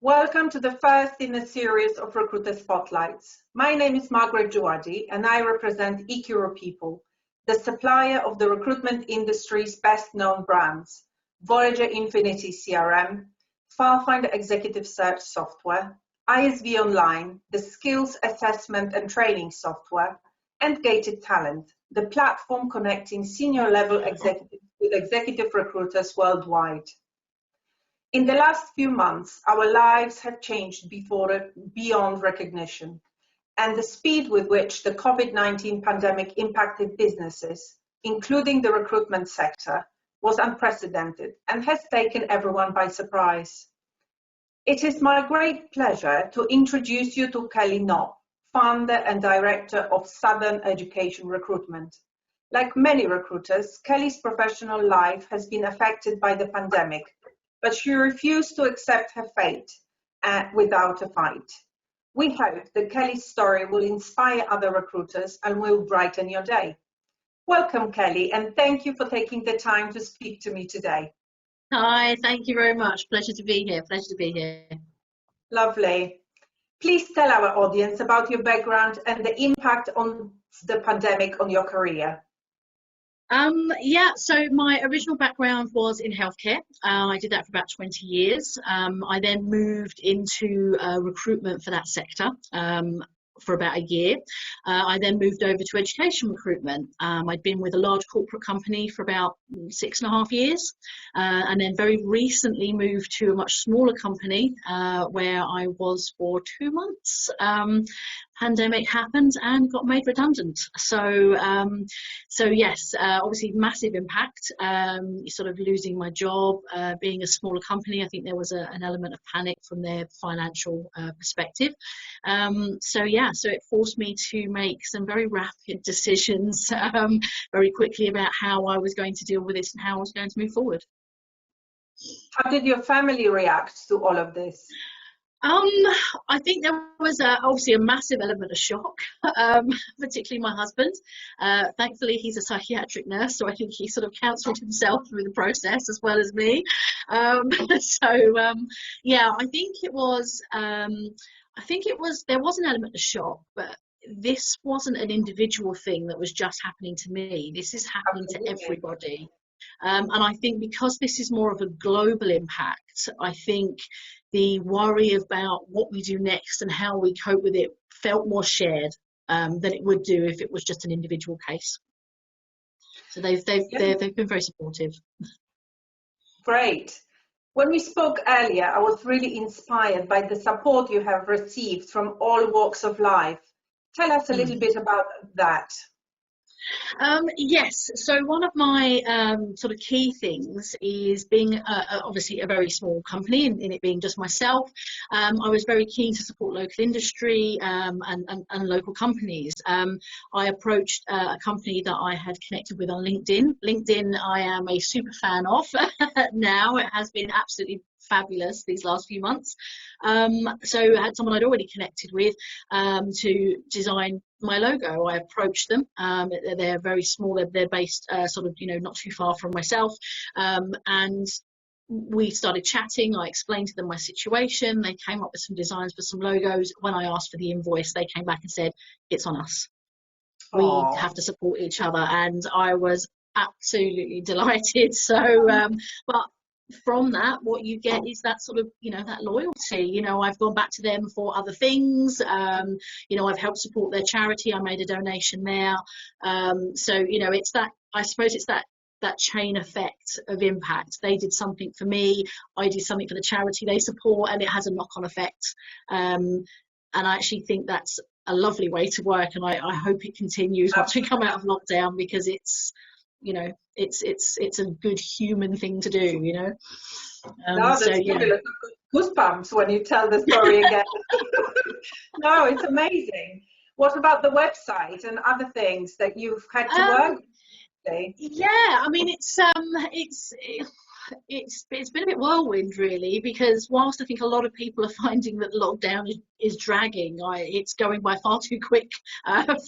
Welcome to the first in a series of Recruiter Spotlights. My name is Margaret Juadi and I represent eCuro People, the supplier of the recruitment industry's best known brands, Voyager Infinity CRM, Filefinder Executive Search Software, ISV Online, the skills assessment and training software, and Gated Talent, the platform connecting senior level executives with executive recruiters worldwide. In the last few months, our lives have changed beyond recognition, and the speed with which the COVID-19 pandemic impacted businesses, including the recruitment sector, was unprecedented and has taken everyone by surprise. It is my great pleasure to introduce you to Kelly Knopp, founder and director of Southern Education Recruitment. Like many recruiters, Kelly's professional life has been affected by the pandemic, but she refused to accept her fate without a fight. We hope that Kelly's story will inspire other recruiters and will brighten your day. Welcome, Kelly, and thank you for taking the time to speak to me today. Hi, thank you very much. Pleasure to be here. Lovely. Please tell our audience about your background and the impact on the pandemic on your career. So my original background was in healthcare. I did that for about 20 years. I then moved into recruitment for that sector for about a year. I then moved over to education recruitment. I'd been with a large corporate company for about 6.5 years, and then very recently moved to a much smaller company where I was for 2 months. Pandemic happened and got made redundant. So yes, obviously massive impact, sort of losing my job, being a smaller company. I think there was an element of panic from their financial perspective. So it forced me to make some very rapid decisions very quickly about how I was going to deal with this and how I was going to move forward. How did your family react to all of this? I think there was obviously a massive element of shock, particularly my husband. Thankfully, he's a psychiatric nurse, so I think he sort of counselled himself through the process as well as me. I think there was an element of shock, but this wasn't an individual thing that was just happening to me. This is happening to everybody. And I think because this is more of a global impact, I think the worry about what we do next and how we cope with it felt more shared than it would do if it was just an individual case. So they've been very supportive. Great. When we spoke earlier, I was really inspired by the support you have received from all walks of life. Tell us a little bit about that. Yes, so one of my sort of key things is being obviously a very small company, in it being just myself. I was very keen to support local industry and local companies. I approached a company that I had connected with on LinkedIn. LinkedIn I am a super fan of now. It has been absolutely fabulous these last few months. So I had someone I'd already connected with to design my logo. I approached them. They're very small. They're based sort of, not too far from myself. And we started chatting. I explained to them my situation. They came up with some designs for some logos. When I asked for the invoice, they came back and said, it's on us. We have to support each other. And I was absolutely delighted. So, but from that, what you get is that sort of, that loyalty. I've gone back to them for other things. I've helped support their charity. I made a donation there. So, it's that, I suppose it's that chain effect of impact. They did something for me, I did something for the charity they support, and it has a knock-on effect. And I actually think that's a lovely way to work, and I hope it continues once we come out of lockdown, because it's it's a good human thing to do, goosebumps when you tell the story again. No, it's amazing. What about the website and other things that you've had to work with? Yeah, I mean, it's been a bit whirlwind, really, because whilst I think a lot of people are finding that lockdown is dragging, it's going by far too quick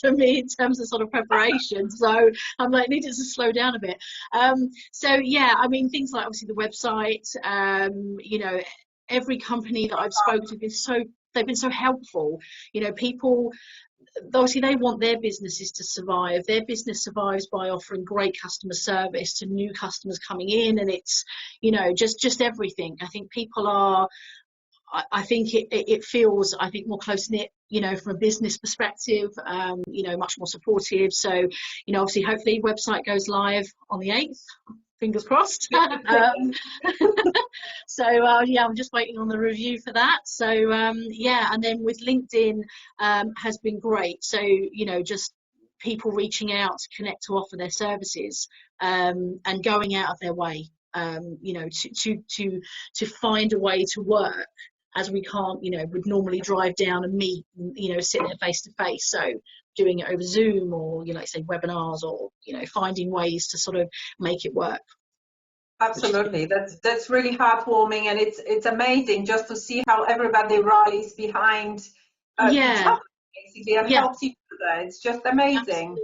for me in terms of sort of preparation. So I'm like, needed to slow down a bit. So yeah, I mean, things like obviously the website, every company that I've spoken to they've been so helpful. You know, people, obviously they want their businesses to survive. Their business survives by offering great customer service to new customers coming in, and it's, you know, just everything. I think people are, I think it feels, I think, more close-knit, you know, from a business perspective, you know, much more supportive. So, you know, obviously, hopefully website goes live on the 8th, fingers crossed. So yeah, I'm just waiting on the review for that. So yeah, and then with LinkedIn has been great. So, you know, just people reaching out to connect, to offer their services, and going out of their way, you know, to find a way to work, as we can't, you know, would normally drive down and meet, you know, sit there face to face. So doing it over Zoom, or, you know, like say webinars, or, you know, finding ways to sort of make it work. Absolutely, that's really heartwarming, and it's amazing just to see how everybody rallies behind each other, basically, and helps each other. It's just amazing.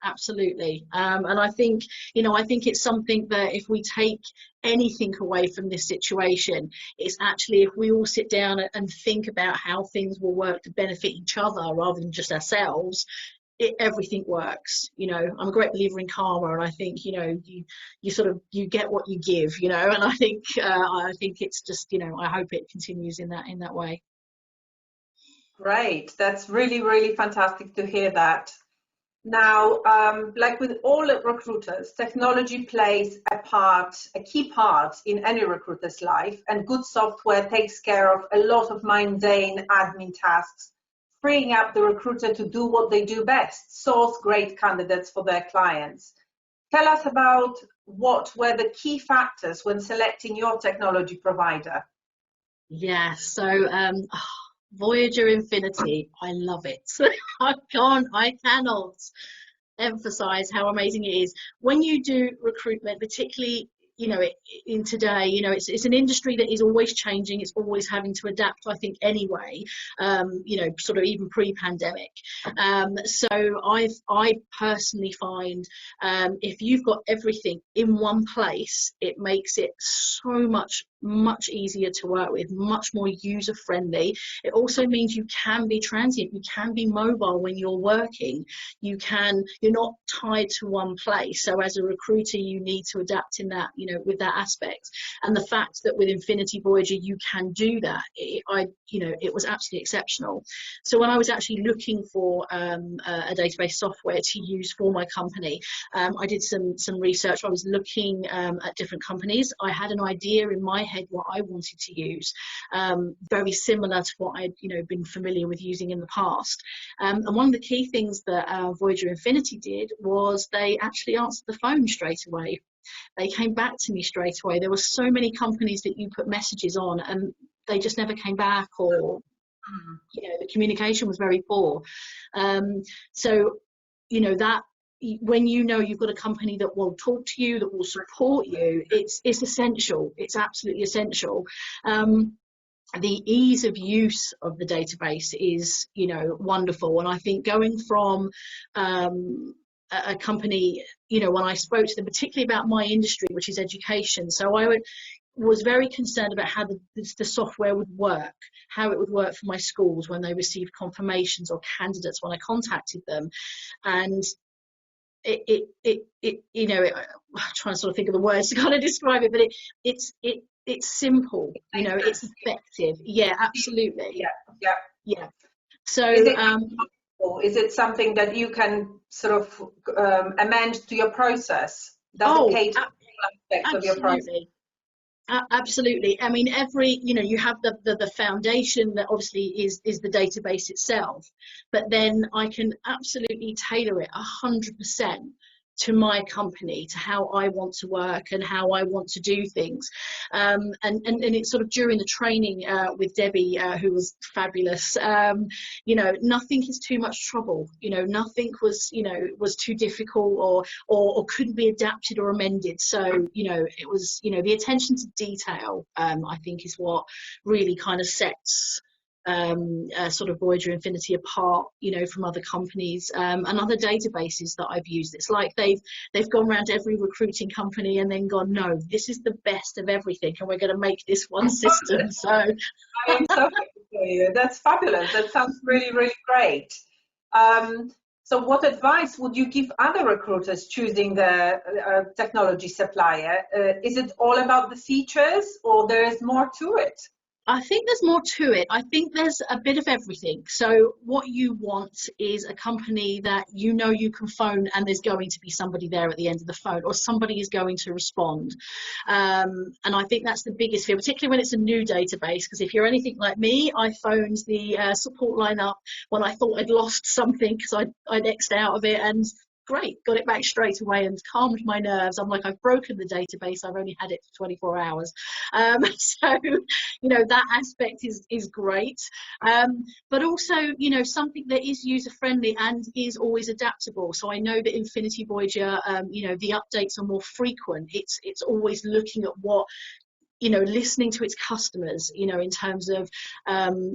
Absolutely. And I think, you know, I think it's something that if we take anything away from this situation, it's actually if we all sit down and think about how things will work to benefit each other rather than just ourselves, everything works. You know, I'm a great believer in karma, and I think, you know, you sort of, you get what you give, you know, and I think it's just, you know, I hope it continues in that way. Great, that's really, really fantastic to hear that. Now, like with all recruiters, technology plays a key part in any recruiter's life, and good software takes care of a lot of mundane admin tasks, freeing up the recruiter to do what they do best, source great candidates for their clients. Tell us about what were the key factors when selecting your technology provider. Yeah, so Voyager Infinity, I love it. I cannot emphasize how amazing it is. When you do recruitment, particularly, you know, in today, you know, it's an industry that is always changing. It's always having to adapt, I think, anyway, you know, sort of even pre-pandemic. So I personally find if you've got everything in one place, it makes it so much easier to work with, much more user friendly. It also means you can be transient, you can be mobile when you're working, you're not tied to one place. So as a recruiter, you need to adapt in that, you know, with that aspect. And the fact that with Infinity Voyager you can do that, you know, it was absolutely exceptional. So when I was actually looking for a database software to use for my company, I did some research. I was looking at different companies. I had an idea in my head what I wanted to use, very similar to what I'd, you know, been familiar with using in the past. And one of the key things that Voyager Infinity did was they actually answered the phone straight away. They came back to me straight away. There were so many companies that you put messages on and they just never came back, or you know, the communication was very poor. So, you know, that when you know you've got a company that will talk to you, that will support you, it's essential. It's absolutely essential. The ease of use of the database is, you know, wonderful. And I think going from a company, you know, when I spoke to them, particularly about my industry, which is education, so I was very concerned about how the software would work, how it would work for my schools when they received confirmations, or candidates when I contacted them. And it you know, I'm trying to sort of think of the words to kind of describe it, but it's simple, you know, it's effective. Yeah, absolutely. Yeah. So is it something that you can sort of amend to your process? Does it cater to all aspects of your process? Absolutely. I mean, you know, you have the foundation that obviously is the database itself, but then I can absolutely tailor it 100% to my company, to how I want to work and how I want to do things. And it's sort of during the training with Debbie, who was fabulous, you know, nothing is too much trouble, you know, nothing was too difficult or couldn't be adapted or amended. So, you know, it was, you know, the attention to detail, I think, is what really kind of sets sort of Voyager Infinity apart, you know, from other companies and other databases that I've used. It's like they've gone around every recruiting company and then gone, no, this is the best of everything, and we're going to make this one system. So I am so happy for you. That's fabulous. That sounds really, really great. So what advice would you give other recruiters choosing the technology supplier? Is it all about the features, or there is more to it? I think there's more to it. I think there's a bit of everything. So what you want is a company that you know you can phone and there's going to be somebody there at the end of the phone, or somebody is going to respond. And I think that's the biggest fear, particularly when it's a new database, because if you're anything like me, I phoned the support line up when I thought I'd lost something because I'd X'd out of it, and great, got it back straight away and calmed my nerves. I'm like, I've broken the database, I've only had it for 24 hours. So, you know, that aspect is great. But also, you know, something that is user-friendly and is always adaptable. So I know that Infinity Voyager, you know, the updates are more frequent. It's always looking at what, you know, listening to its customers, you know, in terms of,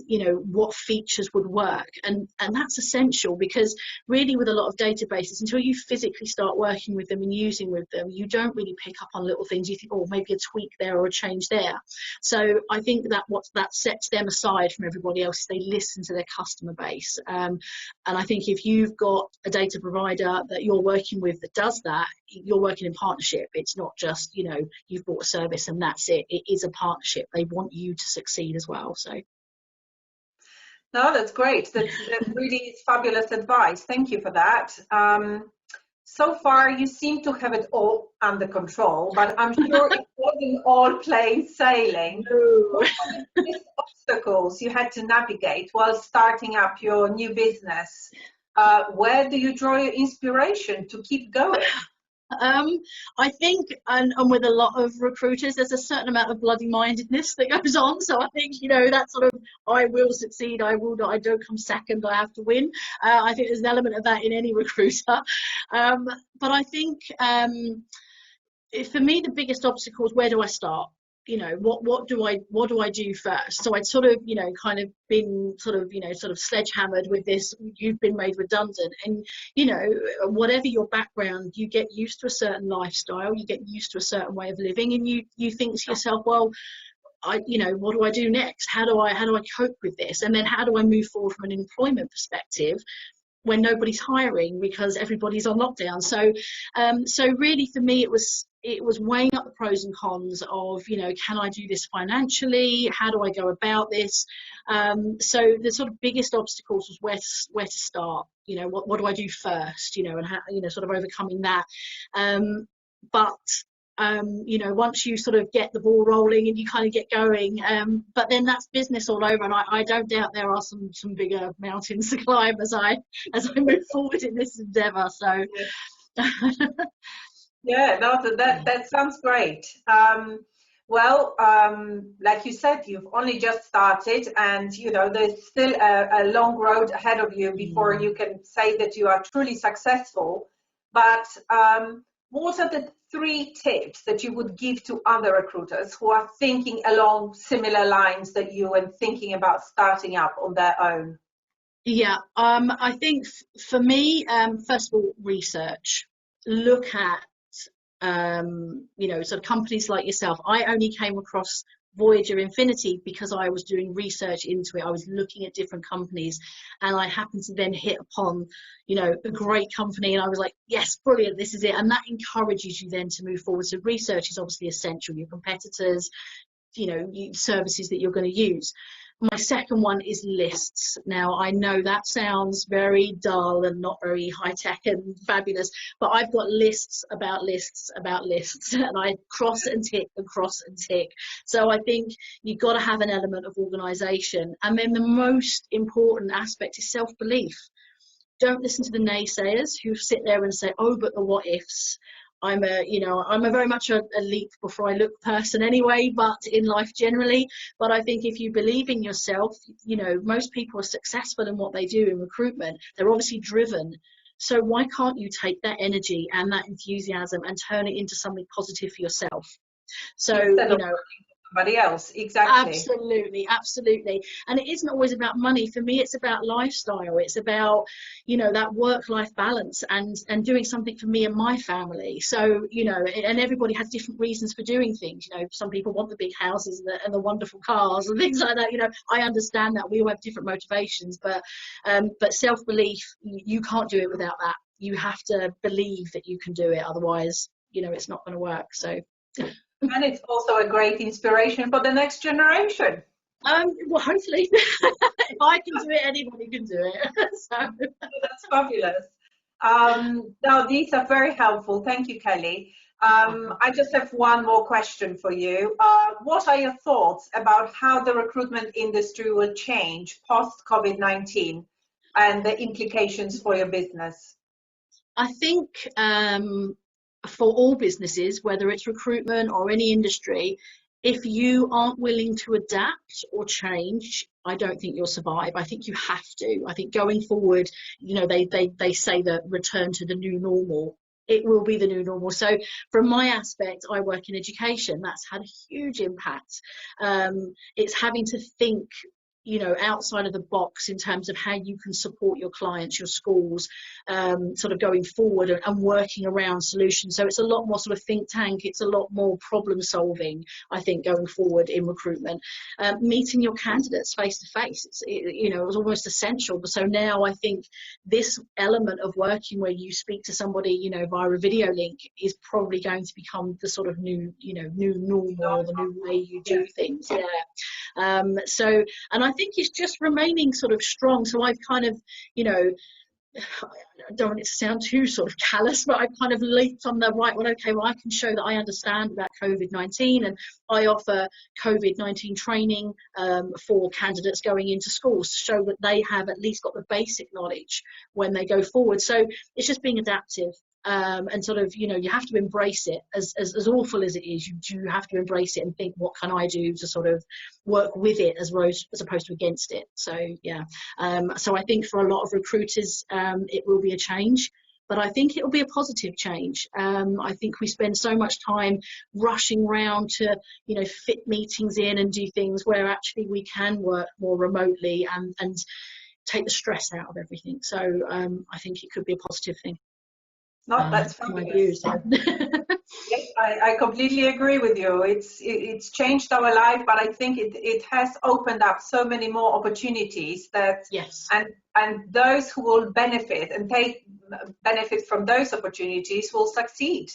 you know, what features would work. And that's essential, because really with a lot of databases, until you physically start working with them and using with them, you don't really pick up on little things. You think, oh, maybe a tweak there or a change there. So I think that that sets them aside from everybody else is they listen to their customer base. And I think if you've got a data provider that you're working with that does that, you're working in partnership. It's not just, you know, you've bought a service and that's it. It is a partnership. They want you to succeed as well. So no, that's great. That really is fabulous advice. Thank you for that. So far you seem to have it all under control, but I'm sure it wasn't all plain sailing. no. What were the biggest obstacles you had to navigate while starting up your new business? Where do you draw your inspiration to keep going? I think, and with a lot of recruiters, there's a certain amount of bloody-mindedness that goes on. So I think, you know, that sort of, I will succeed, I will not, I don't come second, I have to win. I think there's an element of that in any recruiter. But I think for me, the biggest obstacle is, where do I start? You know, what do I do first? So I'd sort of, you know, kind of been sort of, you know, sort of sledgehammered with this, you've been made redundant. And, you know, whatever your background, you get used to a certain lifestyle, you get used to a certain way of living, and you think to yourself, well, you know, what do I do next? How do I cope with this? And then how do I move forward from an employment perspective when nobody's hiring because everybody's on lockdown? So so really for me, it was weighing up the pros and cons of, you know, can I do this financially? How do I go about this? So the sort of biggest obstacles was where to start. You know, what do I do first? You know, and how, you know, sort of overcoming that. You know, once you sort of get the ball rolling and you kind of get going, but then that's business all over. And I don't doubt there are some bigger mountains to climb as I move forward in this endeavour. So. Yeah, no, that sounds great. Like you said, you've only just started, and you know there's still a long road ahead of you before you can say that you are truly successful. But what are the 3 tips that you would give to other recruiters who are thinking along similar lines that you and thinking about starting up on their own? Yeah, I think for me, first of all, research. Look at you know, sort of companies like yourself. I only came across Voyager Infinity because I was doing research into it. I was looking at different companies, and I happened to then hit upon, you know, a great company, and I was like, yes, brilliant, this is it. And that encourages you then to move forward. So research is obviously essential. Your competitors, you know, services that you're going to use. My second one is lists. Now, I know that sounds very dull and not very high-tech and fabulous, but I've got lists about lists about lists, and I cross and tick and cross and tick. So I think you've got to have an element of organisation. And then the most important aspect is self-belief. Don't listen to the naysayers who sit there and say, oh, but the what ifs. I'm a very much a leap before I look person anyway, but in life generally. But I think if you believe in yourself, you know, most people are successful in what they do in recruitment. They're obviously driven. So why can't you take that energy and that enthusiasm and turn it into something positive for yourself? So, you know, somebody else. Exactly. Absolutely, absolutely. And it isn't always about money. For me, it's about lifestyle. It's about, you know, that work-life balance and doing something for me and my family. So, you know, and everybody has different reasons for doing things. You know, some people want the big houses and the wonderful cars and things like that. You know, I understand that. We all have different motivations, but self-belief, you can't do it without that. You have to believe that you can do it. Otherwise, you know, it's not going to work. So. And it's also a great inspiration for the next generation. Well, hopefully, if I can do it, anybody can do it. So that's fabulous. Now, these are very helpful. Thank you, Kelly. I just have one more question for you. What are your thoughts about how the recruitment industry will change post-COVID-19 and the implications for your business? I think for all businesses, whether it's recruitment or any industry, if you aren't willing to adapt or change, I don't think you'll survive. I think you have to. I think going forward, you know, they say that return to the new normal. It will be the new normal. So from my aspect, I work in education. That's had a huge impact. It's having to think, you know, outside of the box in terms of how you can support your clients, your schools, sort of going forward and working around solutions. So it's a lot more sort of think tank. It's a lot more problem solving, I think, going forward in recruitment. Meeting your candidates face to face, you know, it was almost essential. So now I think this element of working where you speak to somebody, you know, via a video link is probably going to become the sort of new, you know, new normal, or the new way you do things. Yeah. So, and I think it's just remaining sort of strong. So I've kind of, you know, I don't want it to sound too sort of callous, but I've kind of leaped on the right one. Okay, well, I can show that I understand about COVID-19, and I offer COVID-19 training for candidates going into schools to show that they have at least got the basic knowledge when they go forward. So it's just being adaptive. And sort of, you know, you have to embrace it as awful as it is. You have to embrace it and think, what can I do to sort of work with it as opposed to against it. So yeah, so I think for a lot of recruiters, it will be a change, but I think it will be a positive change. I think we spend so much time rushing around to, you know, fit meetings in and do things where actually we can work more remotely and take the stress out of everything. So I think it could be a positive thing. No, that's fabulous. Yes, I completely agree with you. It's changed our life, but I think it has opened up so many more opportunities that yes, and those who will benefit and take benefit from those opportunities will succeed.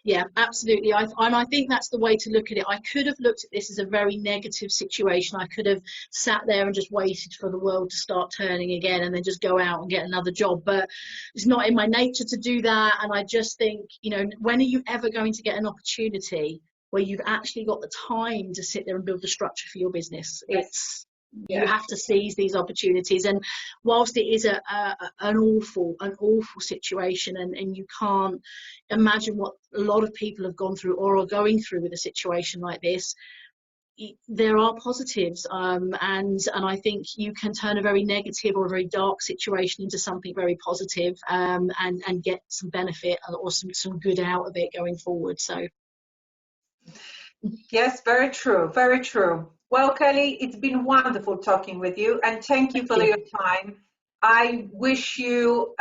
Yeah, absolutely. And I think that's the way to look at it. I could have looked at this as a very negative situation. I could have sat there and just waited for the world to start turning again and then just go out and get another job. But it's not in my nature to do that. And I just think, you know, when are you ever going to get an opportunity where you've actually got the time to sit there and build the structure for your business? Yes. You have to seize these opportunities, and whilst it is an awful situation, and you can't imagine what a lot of people have gone through or are going through with a situation like this, there are positives, and I think you can turn a very negative or a very dark situation into something very positive, and get some benefit or some good out of it going forward. So yes, very true, very true. Well, Kelly, it's been wonderful talking with you, and thank you for your time. I wish you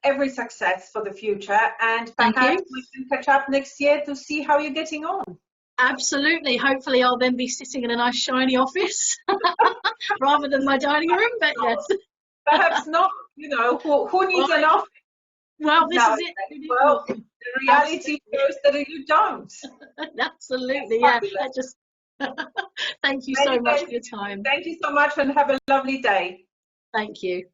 every success for the future, and perhaps we can catch up next year to see how you're getting on. Absolutely. Hopefully I'll then be sitting in a nice shiny office rather than my dining room, but yes. Perhaps not, you know, who needs an office? Well, this is it. Well, the reality shows that you don't. Absolutely, yeah. Thank you so much for your time. Thank you so much and have a lovely day. Thank you.